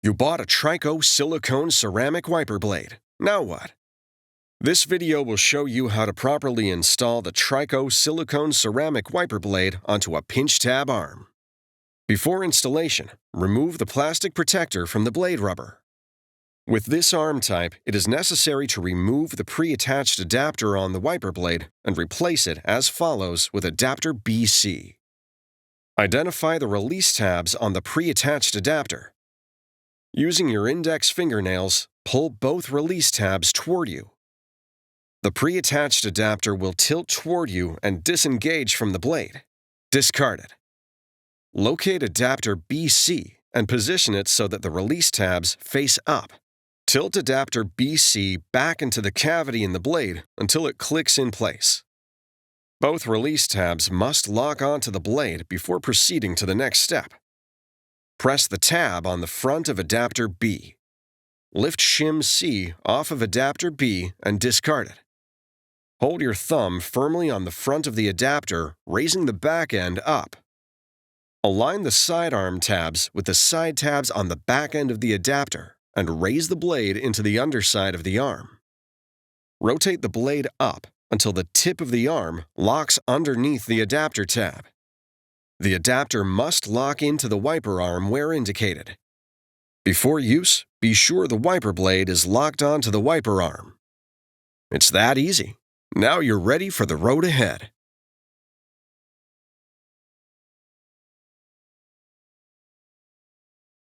You bought a TRICO Silicone Ceramic wiper blade. Now what? This video will show you how to properly install the TRICO Silicone Ceramic wiper blade onto a pinch tab arm. Before installation, remove the plastic protector from the blade rubber. With this arm type, it is necessary to remove the pre-attached adapter on the wiper blade and replace it as follows with adapter BC. Identify the release tabs on the pre-attached adapter. Using your index fingernails, pull both release tabs toward you. The pre-attached adapter will tilt toward you and disengage from the blade. Discard it. Locate adapter BC and position it so that the release tabs face up. Tilt adapter BC back into the cavity in the blade until it clicks in place. Both release tabs must lock onto the blade before proceeding to the next step. Press the tab on the front of adapter B. Lift shim C off of adapter B and discard it. Hold your thumb firmly on the front of the adapter, raising the back end up. Align the sidearm tabs with the side tabs on the back end of the adapter and raise the blade into the underside of the arm. Rotate the blade up until the tip of the arm locks underneath the adapter tab. The adapter must lock into the wiper arm where indicated. Before use, be sure the wiper blade is locked onto the wiper arm. It's that easy. Now you're ready for the road ahead.